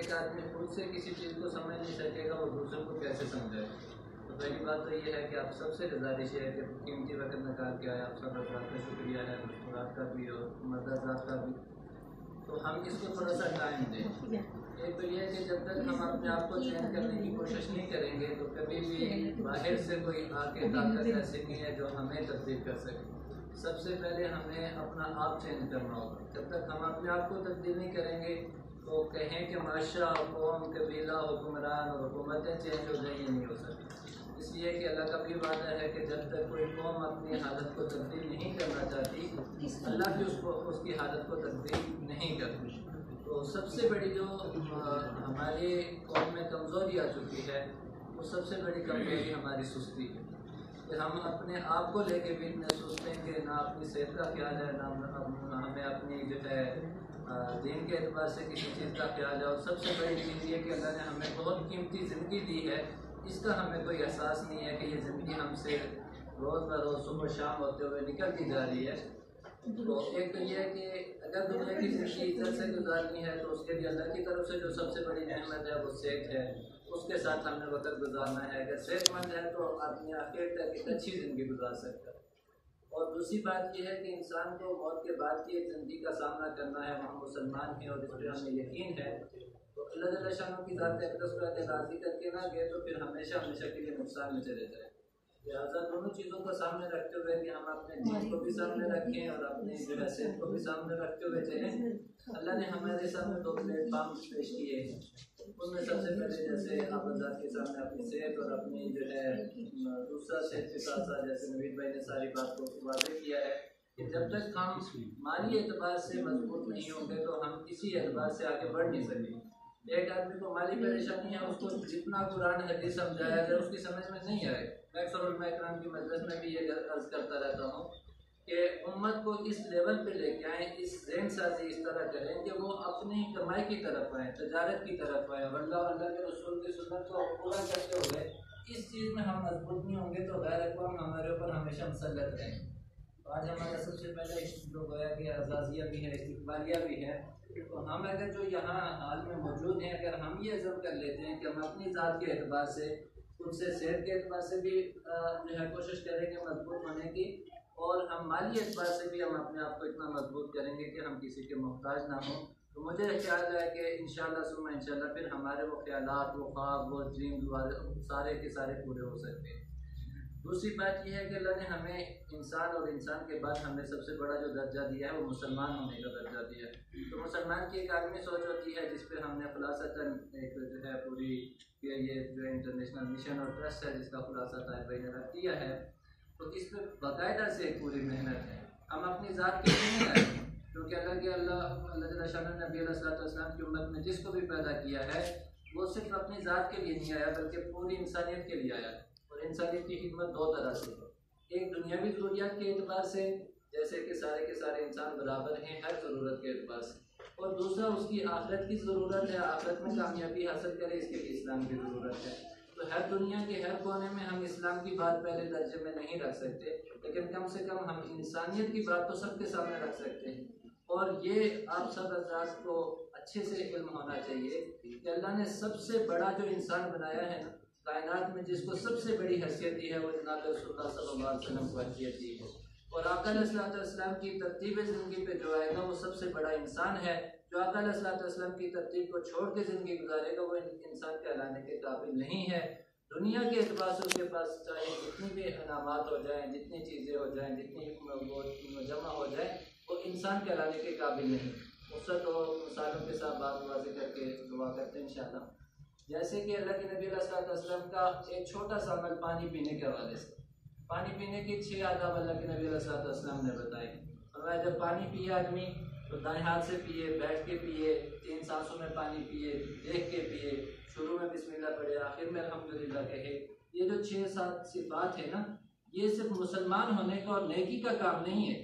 ایک آدمی خود سے کسی چیز کو سمجھ نہیں سکے گا وہ دوسروں کو کیسے سمجھائے؟ تو پہلی بات تو یہ ہے کہ آپ سب سے گزارش ہے کہ قیمتی وقت نکال کے آئے، آپ سب حضرات کا شکریہ ہے، مشکورات کا بھی اور مدرسات کا بھی، تو ہم اس کو تھوڑا سا ٹائم دیں۔ ایک تو یہ ہے کہ جب تک ہم اپنے آپ کو چینج کرنے کی کوشش نہیں کریں گے تو کبھی بھی باہر سے کوئی آ کے طاقت ایسی نہیں ہے جو ہمیں تبدیل کر سکے۔ سب سے پہلے ہمیں اپنا آپ چینج کرنا ہوگا۔ جب تک ہم اپنے آپ کو تبدیل نہیں کریں گے تو کہیں کہ معاشرہ، قوم، قبیلہ، حکمران اور حکومتیں چینج ہو جائیں، یہ نہیں ہو سکتی۔ اس لیے کہ اللہ کا بھی وعدہ ہے کہ جب تک کوئی قوم اپنی حالت کو تبدیل نہیں کرنا چاہتی، اللہ بھی اس کی حالت کو تبدیل نہیں کرتی۔ تو سب سے بڑی جو ہماری قوم میں کمزوری آ چکی ہے، وہ سب سے بڑی کمزوری ہماری سستی ہے، کہ ہم اپنے آپ کو لے کے بھی اتنے سست ہیں کہ نہ اپنی صحت کا خیال ہے، نہ ہمیں اپنی جو ہے دین کے اعتبار سے کسی چیز کا خیال ہے، اور سب سے بڑی چیز یہ کہ اللہ نے ہمیں بہت قیمتی زندگی دی ہے، اس کا ہمیں کوئی احساس نہیں ہے کہ یہ زندگی ہم سے روز بروز صبح شام ہوتے ہوئے نکلتی جا رہی ہے۔ تو ایک تو یہ ہے کہ اگر دنیا کی زندگی عزت سے گزارنی ہے تو اس کے لیے اللہ کی طرف سے جو سب سے بڑی نعمت ہے وہ صحت ہے، اس کے ساتھ ہم نے وقت گزارنا ہے۔ اگر صحت مند ہے تو آدمی آخر تک ایک اچھی زندگی گزار سکتا ہے۔ اور دوسری بات یہ ہے کہ انسان کو موت کے بعد کی ایک زندگی کا سامنا کرنا ہے، ہم مسلمان ہیں اور اس پہ ہمیں یقین ہے، تو اللہ جل شانہ کی ذات اقدس کو اگر راضی کر کے نہ گئے تو پھر ہمیشہ ہمیشہ کے لیے نقصان میں چلے جائے۔ لہٰذا دونوں چیزوں کو سامنے رکھتے ہوئے کہ ہم اپنے دین کو بھی سامنے رکھیں اور اپنی جو ہے صحت کو بھی سامنے رکھتے ہوئے چلیں۔ اللہ نے ہمارے سامنے دو پلیٹ فارم پیش کیے ہیں، ان میں سب سے پہلے جیسے آپ حضرات کے سامنے اپنی صحت اور اپنی جو ہے دوسرا صحت کے ساتھ ساتھ جیسے نوید بھائی نے ساری بات کو واضح کیا ہے کہ جب تک ہم مالی اعتبار سے مضبوط نہیں ہوں گے تو ہم کسی اعتبار سے آگے بڑھ نہیں سکیں۔ ایک آدمی کو مالی پریشانی ہے، اس کو جتنا قرآن حدیث سمجھایا جائے اس کی سمجھ میں نہیں آئے۔ میں اکثر علماء اکرام کی مجلس میں بھی یہ عرض کرتا رہتا ہوں کہ امت کو اس لیول پہ لے کے آئیں، اس ذہن سازی اس طرح کریں کہ وہ اپنی کمائی کی طرف آئیں، تجارت کی طرف آئیں، اللہ اور اللہ کے رسول کی سنت کو پورا کرتے ہوئے اس چیز میں ہم مضبوط نہیں ہوں گے تو غیر اقوام ہمارے اوپر ہمیشہ مسلط رہیں گے۔ آج ہمارا سب سے پہلے جو گویا کہ اعزازیہ بھی ہے، استقبالیہ بھی ہے، تو ہم اگر جو یہاں حال میں موجود ہیں اگر ہم یہ عزم کر لیتے ہیں کہ ہم اپنی ذات کے اعتبار سے، خود سے صحت کے اعتبار سے بھی جو ہے کوشش کریں گے مضبوط ہونے کی، اور ہم مالی اعتبار سے بھی ہم اپنے آپ کو اتنا مضبوط کریں گے کہ ہم کسی کے محتاج نہ ہوں، تو مجھے خیال ہے کہ انشاءاللہ ثم انشاءاللہ پھر ہمارے وہ خیالات، وہ خواب، وہ ڈریم سارے کے سارے پورے ہو سکتے ہیں۔ دوسری بات یہ ہے کہ اللہ نے ہمیں انسان اور انسان کے بعد ہمیں سب سے بڑا جو درجہ دیا ہے وہ مسلمان ہونے کا درجہ دیا ہے۔ تو مسلمان کی ایک عالمی سوچ ہوتی ہے جس پہ ہم نے خلاصتاً ایک جو ہے پوری یہ جو انٹرنیشنل مشن اور ٹرسٹ ہے جس کا خلاصہ طاہر بھائی نے رکھ دیا ہے، تو اس پہ باقاعدہ سے ایک پوری محنت ہے۔ ہم اپنی ذات کے لیے نہیں آئے، کیونکہ اللہ جل شانہ نے نبی علیہ السلام کی امت میں جس کو بھی پیدا کیا ہے وہ صرف اپنی ذات کے لیے نہیں آیا بلکہ پوری انسانیت کے لیے آیا۔ اور انسانیت کی خدمت دو طرح سے ہے، ایک دنیاوی ضروریات کے اعتبار سے جیسے کہ سارے کے سارے انسان برابر ہیں ہر ضرورت کے اعتبار سے، اور دوسرا اس کی آخرت کی ضرورت ہے، آخرت میں کامیابی حاصل کرے اس کے لیے اسلام کی ضرورت ہے۔ تو ہر دنیا کے ہر کونے میں ہم اسلام کی بات پہلے درجے میں نہیں رکھ سکتے، لیکن کم سے کم ہم انسانیت کی بات تو سب کے سامنے رکھ سکتے ہیں۔ اور یہ آپ سب حضرات کو اچھے سے علم ہونا چاہیے کہ اللہ نے سب سے بڑا جو انسان بنایا ہے نا کائنات میں، جس کو سب سے بڑی حیثیت دی ہے وہ جناب رسول اللہ صلی اللہ علیہ وسلم کو حیثیت دی ہے، اور آقا علیہ السلام کی ترتیب زندگی پہ جو آئے گا وہ سب سے بڑا انسان ہے۔ جو آقا علیہ السلام کی ترتیب کو چھوڑ کے زندگی گزارے گا وہ انسان کہلانے کے قابل نہیں ہے۔ دنیا کے اعتبار سے اس کے پاس چاہے جتنی بھی انعامات ہو جائیں، جتنی چیزیں ہو جائیں، جتنی وہ جمع ہو جائیں، وہ انسان کہلانے کے قابل نہیں۔ مقصد اور مثالوں کے ساتھ بات واضح کر کے دعا کرتے ہیں انشاءاللہ۔ جیسے کہ اللہ کے نبی علیہ السلام کا ایک چھوٹا سا عمل پانی پینے کے حوالے سے، پانی پینے کی 6 آداب اللہ کے نبی علیہ السلام نے بتائے۔ اور جب پانی پیے آدمی تو دائیں ہاتھ سے پیے، بیٹھ کے پیے، 3 سانسوں میں پانی پیے، دیکھ کے پیے، شروع میں بسم اللہ پڑھے، آخر میں الحمدللہ کہے۔ یہ جو 6-7 صفات ہے نا، یہ صرف مسلمان ہونے کا اور نیکی کا کام نہیں ہے،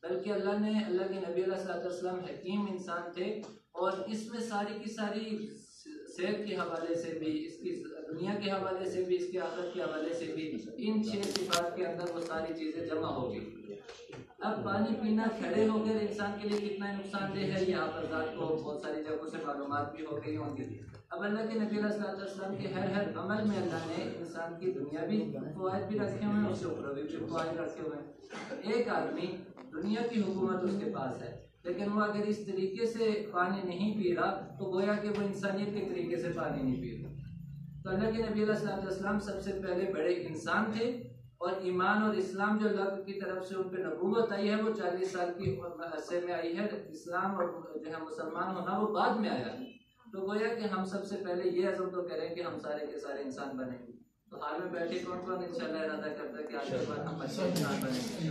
بلکہ اللہ کے نبی علیہ السلام حکیم انسان تھے، اور اس میں ساری کی ساری صحت کے حوالے سے بھی، اس کی دنیا کے حوالے سے بھی، اس کے آخرت کے حوالے سے بھی، ان 6 صفات کے اندر وہ ساری چیزیں جمع ہوگی۔ اب پانی پینا کھڑے ہو کر انسان کے لیے کتنا نقصان دہ ہے، یہاں پر ذات کو بہت ساری جگہوں سے معلومات بھی ہو گئی ہوں گی۔ اب اللہ کے نبی علیہ السلام کے ہر عمل میں اللہ نے انسان کی دنیاوی فوائد بھی رکھے ہوئے ہیں، اس سے اخروی بھی فوائد رکھے ہوئے ہیں۔ ایک آدمی دنیا کی حکومت اس کے پاس ہے، لیکن وہ اگر اس طریقے سے پانی نہیں پی رہا تو گویا کہ وہ انسانیت کے طریقے سے پانی نہیں پی رہا۔ تو اللہ کے نبی علیہ السلام سب سے پہلے بڑے انسان تھے، اور ایمان اور اسلام جو اللہ کی طرف سے ان پہ نبوت آئی ہے وہ 40 سال کی عرصے میں آئی ہے۔ اسلام اور جو ہے مسلمان ہونا وہ بعد میں آیا ہے۔ تو گویا کہ ہم سب سے پہلے یہ عزم تو کریں کہ ہم سارے کے سارے انسان بنیں گے۔ تو حال میں بیٹھے کون کون انشاءاللہ ارادہ کرتا ہے کہ آج کے بعد ہم اچھے انسان بنیں گے؟